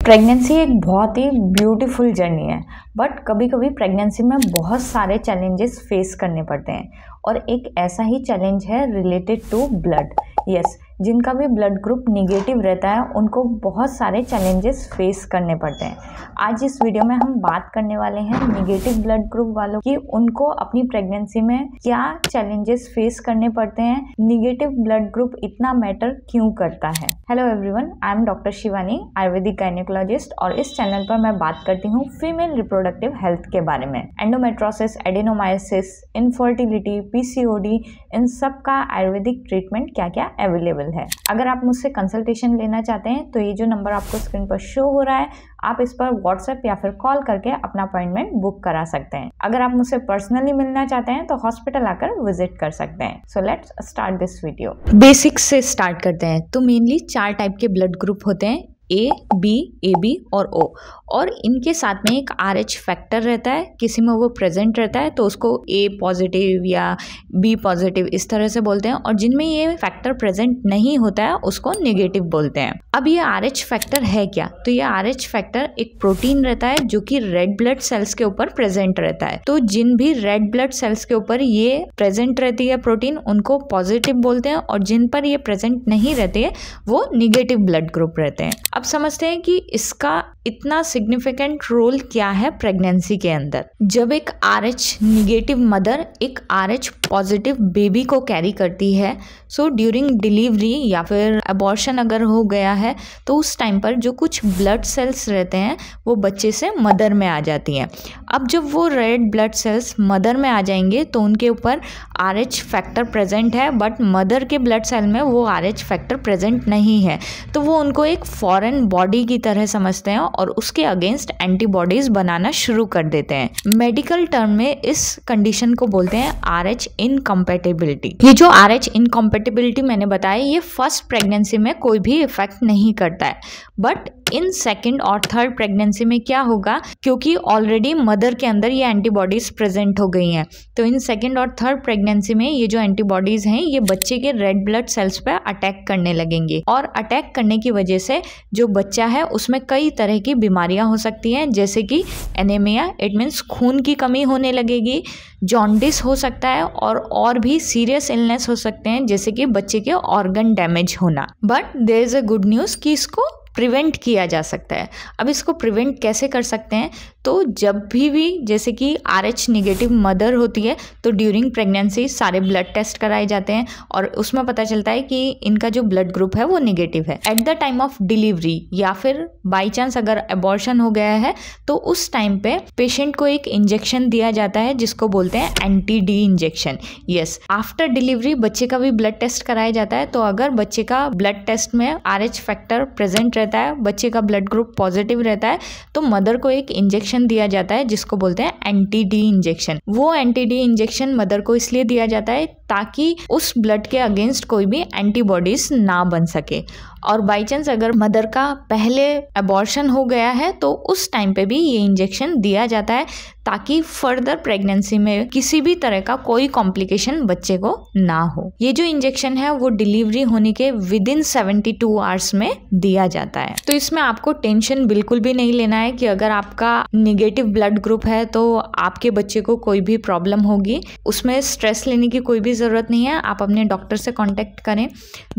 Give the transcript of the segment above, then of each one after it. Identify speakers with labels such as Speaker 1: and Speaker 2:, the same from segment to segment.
Speaker 1: Pregnancy एक बहुत ही beautiful journey है, बट कभी कभी प्रेगनेंसी में बहुत सारे चैलेंजेस फेस करने पड़ते हैं और एक ऐसा ही चैलेंज है रिलेटेड टू ब्लड। यस, जिनका भी ब्लड ग्रुप निगेटिव रहता है उनको बहुत सारे चैलेंजेस फेस करने पड़ते हैं। आज इस वीडियो में हम बात करने वाले हैं निगेटिव ब्लड ग्रुप वालों की, उनको अपनी प्रेगनेंसी में क्या चैलेंजेस फेस करने पड़ते हैं, निगेटिव ब्लड ग्रुप इतना मैटर क्यों करता है। Hello everyone, I am doctor Shivani, Ayurvedic gynaecologist, और इस चैनल पर मैं बात करती हूँ फीमेल रिप्रोडक्टिव हेल्थ के बारे में। एंडोमेट्रोसिस, एडेनोमायोसिस, इनफर्टिलिटी, पीसीओडी, इन सब का आयुर्वेदिक ट्रीटमेंट क्या क्या अवेलेबल है। अगर आप मुझसे कंसल्टेशन लेना चाहते हैं तो ये जो नंबर आपको स्क्रीन पर शो हो रहा है, आप इस पर व्हाट्सएप या फिर कॉल करके अपना अपॉइंटमेंट बुक करा सकते हैं। अगर आप मुझसे पर्सनली मिलना चाहते हैं तो हॉस्पिटल आकर विजिट कर सकते हैं। So let's start this video. Basics से स्टार्ट करते हैं। तो मेनली 4 टाइप के ब्लड ग्रुप होते हैं, ए, बी, ए बी और ओ, और इनके साथ में एक RH फैक्टर रहता है। किसी में वो प्रेजेंट रहता है तो उसको ए पॉजिटिव या बी पॉजिटिव इस तरह से बोलते हैं, और जिनमें ये फैक्टर प्रेजेंट नहीं होता है उसको नेगेटिव बोलते हैं। अब ये RH फैक्टर है क्या? तो ये RH फैक्टर एक प्रोटीन रहता है जो कि रेड ब्लड सेल्स के ऊपर प्रेजेंट रहता है। तो जिन भी रेड ब्लड सेल्स के ऊपर ये प्रेजेंट रहती है प्रोटीन, उनको पॉजिटिव बोलते हैं, और जिन पर ये प्रेजेंट नहीं रहती है वो निगेटिव ब्लड ग्रुप रहते हैं। अब समझते हैं कि इसका इतना सिग्निफिकेंट रोल क्या है प्रेगनेंसी के अंदर। जब एक RH निगेटिव मदर एक RH पॉजिटिव बेबी को कैरी करती है, सो ड्यूरिंग डिलीवरी या फिर अबॉर्शन अगर हो गया है तो उस टाइम पर जो कुछ ब्लड सेल्स रहते हैं वो बच्चे से मदर में आ जाती हैं। अब जब वो रेड ब्लड सेल्स मदर में आ जाएंगे तो उनके ऊपर RH फैक्टर प्रेजेंट है, बट मदर के ब्लड सेल में वो RH फैक्टर प्रेजेंट नहीं है, तो वो उनको एक फॉरेन बॉडी की तरह समझते हैं और उसके अगेंस्ट एंटीबॉडीज बनाना शुरू कर देते हैं। मेडिकल टर्म में इस कंडीशन को बोलते हैं RH इनकम्पैटिबिलिटी। ये जो RH इनकम्पैटिबिलिटी मैंने बताया, ये फर्स्ट प्रेगनेंसी में कोई भी इफेक्ट नहीं करता है, बट इन सेकेंड और थर्ड प्रेगनेंसी में क्या होगा, क्योंकि ऑलरेडी मदर के अंदर ये एंटीबॉडीज प्रेजेंट हो गई हैं, तो इन सेकेंड और थर्ड प्रेगनेंसी में ये जो एंटीबॉडीज हैं ये बच्चे के रेड ब्लड सेल्स पे अटैक करने लगेंगे, और अटैक करने की वजह से जो बच्चा है उसमें कई तरह की बीमारियां हो सकती हैं, जैसे कि एनीमिया, इट मीन्स खून की कमी होने लगेगी, जॉन्डिस हो सकता है, और भी सीरियस इलनेस हो सकते हैं जैसे कि बच्चे के ऑर्गन डैमेज होना। But there is a good news कि इसको प्रिवेंट किया जा सकता है। अब इसको प्रिवेंट कैसे कर सकते हैं? तो जब भी जैसे कि RH निगेटिव मदर होती है तो ड्यूरिंग प्रेगनेंसी सारे ब्लड टेस्ट कराए जाते हैं और उसमें पता चलता है कि इनका जो ब्लड ग्रुप है वो निगेटिव है। At the time of delivery या फिर बाई चांस अगर अबॉर्शन हो गया है तो उस टाइम पे पेशेंट को एक इंजेक्शन दिया जाता है जिसको बोलते हैं anti-D injection. Yes, after delivery बच्चे का भी ब्लड टेस्ट कराया जाता है, तो अगर बच्चे का ब्लड टेस्ट में RH फैक्टर प्रेजेंट रहता है, बच्चे का ब्लड ग्रुप पॉजिटिव रहता है, तो मदर को एक इंजेक्शन दिया जाता है जिसको बोलते हैं anti-D इंजेक्शन। वो anti-D इंजेक्शन मदर को इसलिए दिया जाता है ताकि उस ब्लड के अगेंस्ट कोई भी एंटीबॉडीज ना बन सके, और बाई चांस अगर मदर का पहले अबॉर्शन हो गया है तो उस टाइम पे भी ये इंजेक्शन दिया जाता है ताकि फर्दर प्रेगनेंसी में किसी भी तरह का कोई कॉम्प्लिकेशन बच्चे को ना हो। ये जो इंजेक्शन है वो डिलीवरी होने के विदिन 72 आवर्स में दिया जाता है। तो इसमें आपको टेंशन बिल्कुल भी नहीं लेना है कि अगर आपका निगेटिव ब्लड ग्रुप है तो आपके बच्चे को कोई भी प्रॉब्लम होगी, उसमें स्ट्रेस लेने की कोई भी ज़रूरत नहीं है। आप अपने डॉक्टर से कॉन्टेक्ट करें।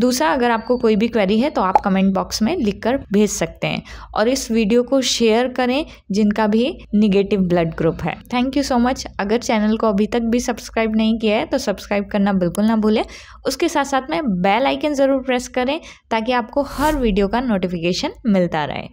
Speaker 1: दूसरा, अगर आपको कोई भी क्वेरी है तो आप कमेंट बॉक्स में लिखकर भेज सकते हैं, और इस वीडियो को शेयर करें जिनका भी निगेटिव ब्लड ग्रुप है। Thank you so much. अगर चैनल को अभी तक भी सब्सक्राइब नहीं किया है तो सब्सक्राइब करना बिल्कुल ना भूलें। उसके साथ साथ में बेल आइकन ज़रूर प्रेस करें ताकि आपको हर वीडियो का नोटिफिकेशन मिलता रहे।